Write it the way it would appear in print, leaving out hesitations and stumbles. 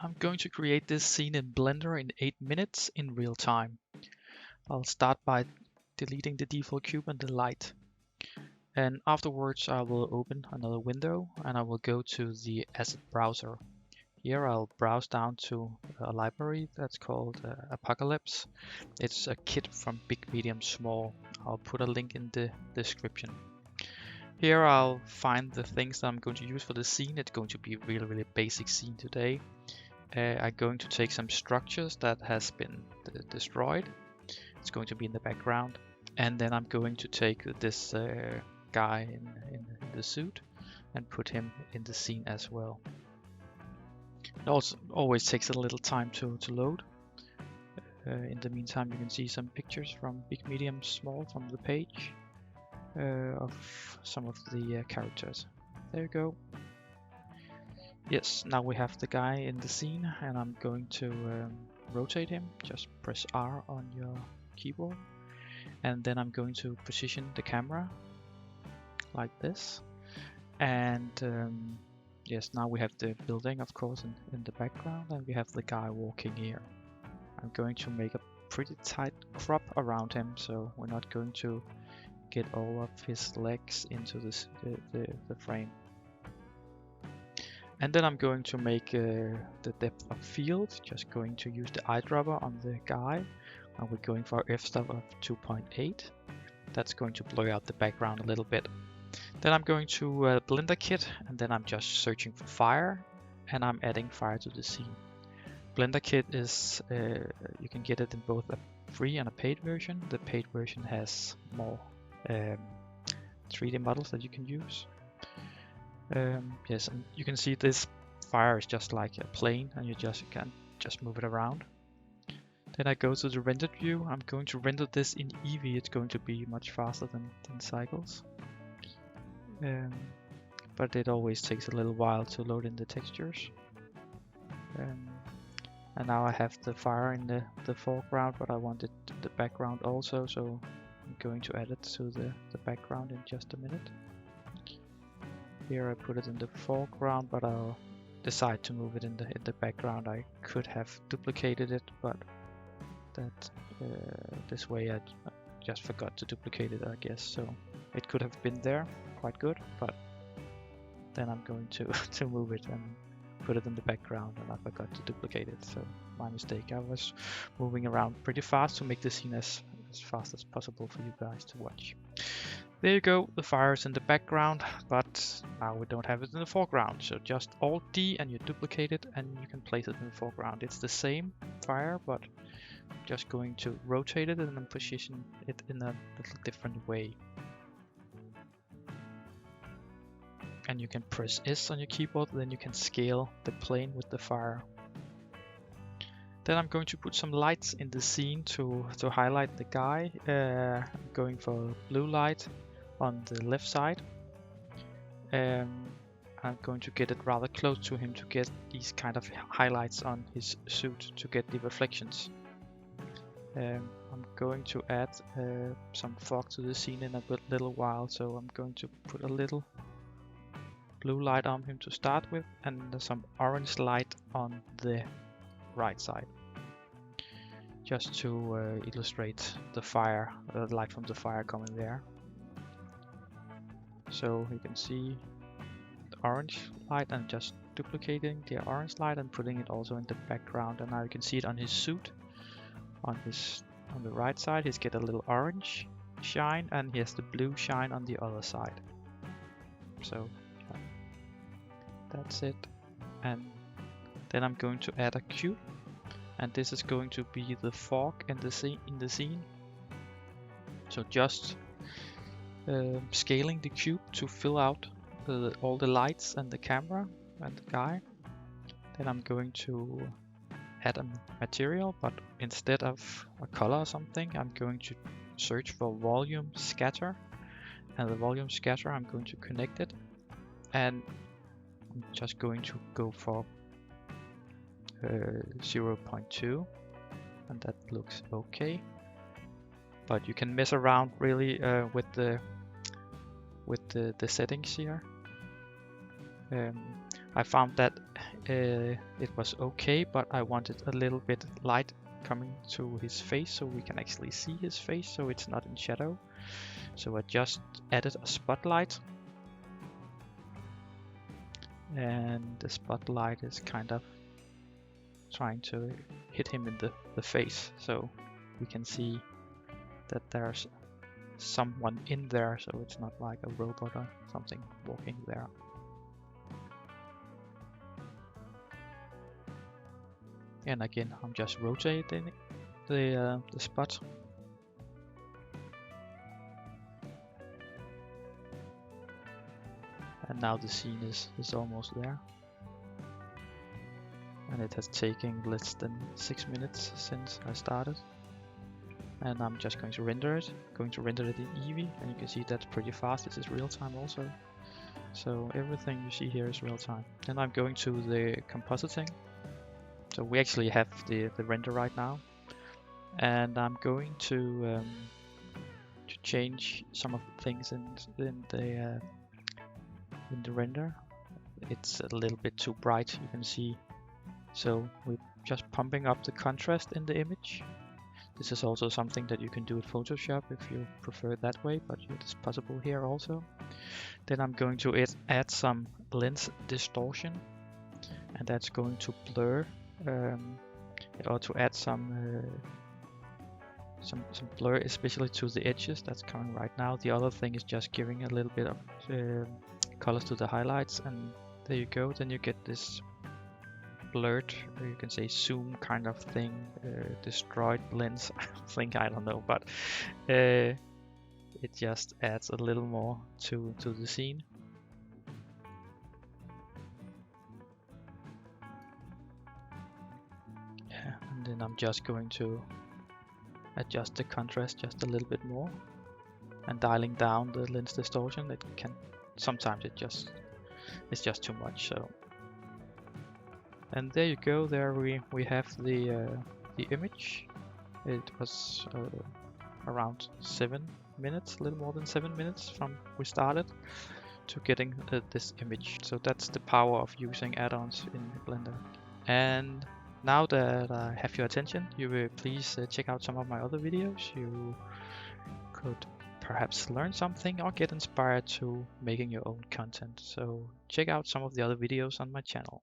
I'm going to create this scene in Blender in 8 minutes in real time. I'll start by deleting the default cube and the light. And afterwards I will open another window and I will go to the asset browser. Here I'll browse down to a library that's called Apocalyse. It's a kit from Big, Medium, Small. I'll put a link in the description. Here I'll find the things that I'm going to use for the scene. It's going to be a really basic scene today. I'm going to take some structures that has been destroyed. It's going to be in the background. And then I'm going to take this guy in the suit and put him in the scene as well. It also always takes a little time to load. In the meantime, you can see some pictures from Big, Medium, Small from the page of some of the characters. There you go. Yes, now we have the guy in the scene and I'm going to rotate him. Just press R on your keyboard. And then I'm going to position the camera like this. And yes, now we have the building, of course, in the background, and we have the guy walking here. I'm going to make a pretty tight crop around him, so we're not going to get all of his legs into the frame. And then I'm going to make the depth of field, just going to use the eyedropper on the guy, and we're going for f-stop of 2.8. That's going to blur out the background a little bit. Then I'm going to Blenderkit, and then I'm just searching for fire, and I'm adding fire to the scene. Blenderkit is, you can get it in both a free and a paid version. The paid version has more 3D models that you can use. Yes, and you can see this fire is just like a plane, and you can just move it around. Then I go to the rendered view. I'm going to render this in Eevee. It's going to be much faster than Cycles. But it always takes a little while to load in the textures. And now I have the fire in the foreground, but I wanted the background also, so I'm going to add it to the background in just a minute. Here I put it in the foreground, but I'll decide to move it in the background. I could have duplicated it, but that this way I just forgot to duplicate it, I guess. So it could have been there, quite good, but then I'm going to move it and put it in the background, and I forgot to duplicate it. So my mistake. I was moving around pretty fast to make the scene as fast as possible for you guys to watch. There you go, the fire is in the background, but now we don't have it in the foreground. So just Alt-D and you duplicate it and you can place it in the foreground. It's the same fire, but just going to rotate it and then position it in a little different way. And you can press S on your keyboard, then you can scale the plane with the fire. Then I'm going to put some lights in the scene to highlight the guy. I'm going for blue light on the left side. I'm going to get it rather close to him to get these kind of highlights on his suit to get the reflections. I'm going to add some fog to the scene in a little while, so I'm going to put a little blue light on him to start with, and some orange light on the right side, just to illustrate the fire, the light from the fire coming there. So you can see the orange light and just duplicating the orange light and putting it also in the background, and now you can see it on his suit. On the right side he's got a little orange shine, and he has the blue shine on the other side. So that's it. And then I'm going to add a cube, and this is going to be the fog in the scene. So just scaling the cube to fill out all the lights and the camera and the guy. Then I'm going to add a material, but instead of a color or something, I'm going to search for volume scatter, and the volume scatter I'm going to connect it, and I'm just going to go for 0.2, and that looks okay. But you can mess around really with the settings here. I found that it was okay, but I wanted a little bit light coming to his face so we can actually see his face, so it's not in shadow. So I just added a spotlight, and the spotlight is kind of trying to hit him in the face, so we can see that there's someone in there, so it's not like a robot or something walking there. And again, I'm just rotating the spot. And now the scene is almost there. And it has taken less than 6 minutes since I started. And I'm just going to render it. Going to render it in Eevee, and you can see that's pretty fast. This is real time also. So everything you see here is real time. And I'm going to the compositing. So we actually have the render right now. And I'm going to change some of the things in the render. It's a little bit too bright, you can see. So we're just pumping up the contrast in the image. This is also something that you can do with Photoshop if you prefer that way, but it's possible here also. Then I'm going to add some lens distortion, and that's going to blur or to add some blur, especially to the edges. That's coming right now. The other thing is just giving a little bit of colors to the highlights, and there you go. Then you get this blurred, you can say zoom kind of thing, destroyed lens thing, I don't know, but it just adds a little more to the scene. Yeah, and then I'm just going to adjust the contrast just a little bit more, and dialing down the lens distortion. It can sometimes it's just too much. So, and there you go. There we have the image. It was around 7 minutes, a little more than 7 minutes from we started to getting this image. So that's the power of using add-ons in Blender. And now that I have your attention, you will please check out some of my other videos. You could perhaps learn something or get inspired to making your own content. So check out some of the other videos on my channel.